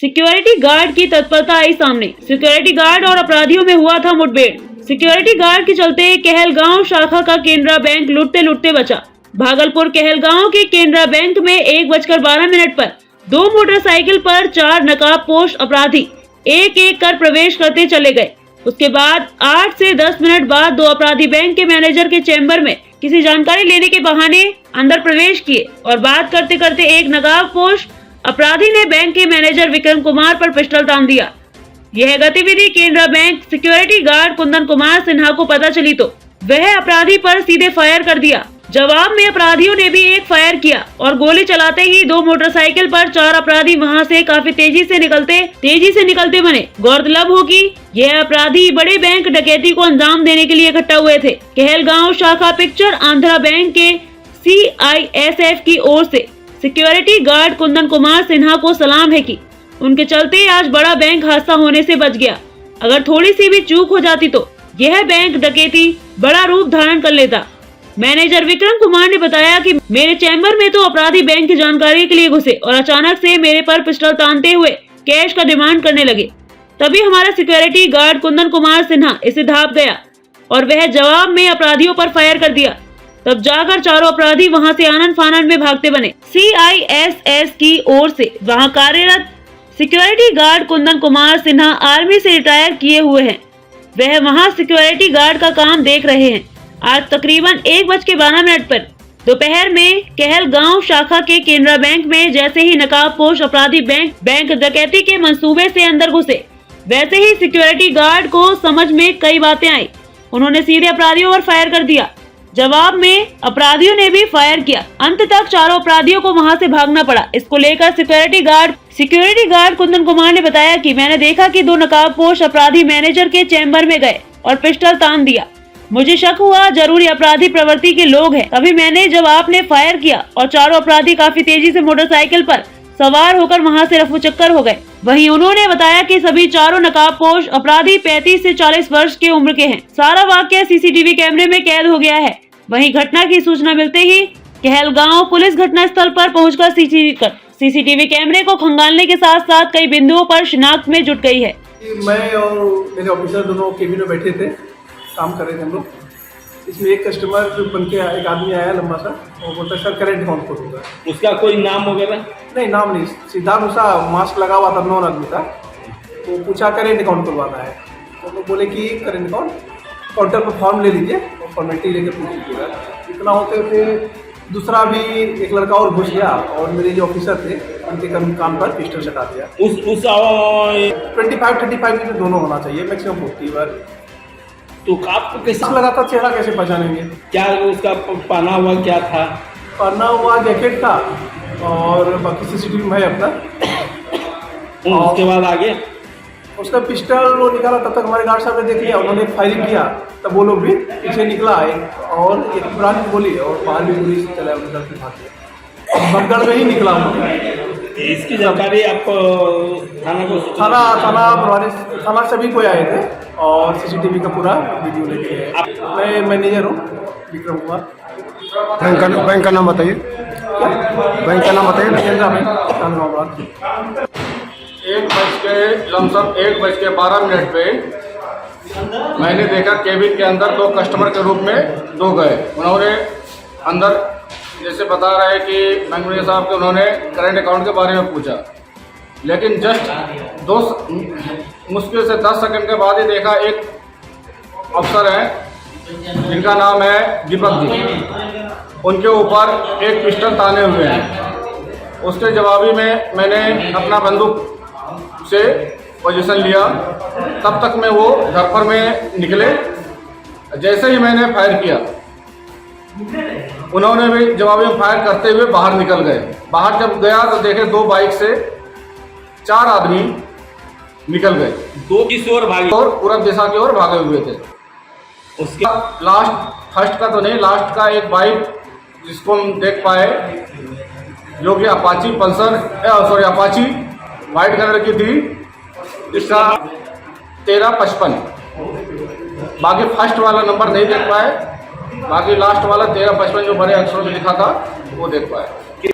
Security guard की तत्परता आई सामने। सिक्योरिटी गार्ड और अपराधियों में हुआ था मुठभेड़। सिक्योरिटी गार्ड के चलते कहलगांव शाखा का केनरा बैंक लुटते लुटते बचा। भागलपुर कहलगांव के केनरा बैंक में 1:12 पर 2 मोटरसाइकिल पर 4 नकाबपोश अपराधी एक एक कर प्रवेश करते चले गए। उसके बाद 8 से 10 मिनट बाद 2 अपराधी बैंक के मैनेजर के चैम्बर में किसी जानकारी लेने के बहाने अंदर प्रवेश किए और बात करते करते एक नकाबपोश अपराधी ने बैंक के मैनेजर विक्रम कुमार पर पिस्टल तान दिया। यह गतिविधि Canara bank security guard Kundan Kumar Sinha को पता चली तो वह अपराधी पर सीधे फायर कर दिया। जवाब में अपराधियों ने भी एक फायर किया और गोली चलाते ही 2 मोटरसाइकिल पर 4 अपराधी वहां से काफी तेजी से निकलते बने। गौरतलब हो कि यह अपराधी बड़े बैंक डकैती को अंजाम देने के लिए इकट्ठा हुए थे। कहलगांव शाखा पिक्चर आंध्रा बैंक के CISF की ओर से सिक्योरिटी गार्ड कुंदन कुमार सिन्हा को सलाम है कि उनके चलते आज बड़ा बैंक हादसा होने से बच गया। अगर थोड़ी सी भी चूक हो जाती तो यह बैंक डकैती बड़ा रूप धारण कर लेता। मैनेजर विक्रम कुमार ने बताया कि मेरे चैम्बर में तो अपराधी बैंक की जानकारी के लिए घुसे और अचानक से मेरे पर पिस्टल तानते हुए कैश का डिमांड करने लगे। तभी हमारा सिक्योरिटी गार्ड कुंदन कुमार सिन्हा इसे धाप गया और वह जवाब में अपराधियों पर फायर कर दिया। तब जाकर चारों अपराधी वहां से आनन फानन में भागते बने। CISS की ओर से वहां कार्यरत security guard Kundan Kumar Sinha army से रिटायर किए हुए हैं। वह वहां सिक्योरिटी गार्ड का काम देख रहे हैं। आज तकरीबन 1:12 पर दोपहर में कहलगांव शाखा के केनरा बैंक में जैसे ही नकाबपोश अपराधी बैंक डकैती के मंसूबे से अंदर घुसे, वैसे ही सिक्योरिटी गार्ड को समझ में कई बातें आई। उन्होंने सीधे अपराधियों पर फायर कर दिया। जवाब में अपराधियों ने भी फायर किया। अंत तक चारों अपराधियों को वहां से भागना पड़ा। इसको लेकर सिक्योरिटी गार्ड कुंदन कुमार ने बताया कि मैंने देखा कि 2 नकाबपोश अपराधी मैनेजर के चैम्बर में गए और पिस्टल तान दिया। मुझे शक हुआ जरूर अपराधी प्रवृत्ति के लोग हैं। तभी मैंने जब आपने फायर किया और चारों अपराधी काफी तेजी से मोटरसाइकिल पर सवार होकर वहां से रफू चक्कर हो गए। वहीं उन्होंने बताया कि सभी चारों नकाबपोश अपराधी 35 से 40 वर्ष के उम्र के हैं। सारा वाकया CCTV कैमरे में कैद हो गया है। वहीं घटना की सूचना मिलते ही कहलगांव पुलिस घटना स्थल पर पहुंचकर CCTV कैमरे को खंगालने के साथ साथ कई बिंदुओं पर शिनाख्त में जुट गई है। मैं और मेरे ऑफिसर दोनों केबिन में बैठे थे, काम कर रहे थे हम लोग। इसमें एक कस्टमर बन के एक आदमी आया लंबा सा, वो बोलता सर करेंट अकाउंट खोल दूंगा। उसका कोई नाम वगैरह? नहीं, नाम नहीं, सीधा घुसा, मास्क लगा हुआ था, 9 आदमी था। तो पूछा करेंट अकाउंट खुलवाना है, तो वो बोले कि करेंट अकाउंट काउंटर पर फॉर्म ले लीजिए और फॉर्मेलिटी लेकर पूछ लीजिएगा। इतना होते होते दूसरा भी एक लड़का और घुस गया और मेरे जो ऑफिसर थे उनके कान पर पिस्टल सटा दिया। उस 25-35 की तो दोनों होना चाहिए, मैक्सिमम 40 बार। तो आपको कैसे लगा था, चेहरा कैसे पहचानेंगे? क्या उसका पहना हुआ क्या था? पहना हुआ जैकेट था और बाकी CCTV में है अपना। उसके बाद आगे उसका पिस्टल वो निकाला, तब तक हमारे गार्ड साहब ने देख लिया, उन्होंने फायरिंग किया। तब वो लोग भी पीछे निकला और एक ब्रांच बोली और बाहर भी गोली चला, उनके भाग बंगड़ में ही निकला। इसकी जानकारी आप थाना सभी को आए थे और CCTV का पूरा वीडियो लेके है। मैं मैनेजर हूँ विक्रम कुमार। बैंक का नाम बताइए। बैंक का नाम बताइए। केनरा बैंक। 1:12 पे मैंने देखा केबिन के अंदर 2 कस्टमर के रूप में 2 गए। उन्होंने अंदर जैसे बता रहे हैं कि मैनेजर साहब के उन्होंने करेंट अकाउंट के बारे में पूछा, लेकिन जस्ट 2 मुश्किल से 10 सेकंड के बाद ही देखा एक अफसर है जिनका नाम है दीपक जी, उनके ऊपर एक पिस्टल ताने हुए हैं। उसके जवाबी में मैंने अपना बंदूक से पोजीशन लिया। तब तक में वो धरफर में निकले। जैसे ही मैंने फायर किया, उन्होंने भी जवाबी में फायर करते हुए बाहर निकल गए। बाहर जब गया तो देखे 2 बाइक से 4 आदमी निकल गए। 2 किस ओर भागे? और पूरब दिशा की ओर भागे हुए थे। उसके फर्स्ट का तो नहीं, लास्ट का एक बाइक जिसको हम देख पाए, जो कि अपाची वाइट कलर की थी, इसका 1355। बाकी फर्स्ट वाला नंबर नहीं देख पाए, बाकी लास्ट वाला 1355 जो बड़े अक्षरों में लिखा था वो देख पाए।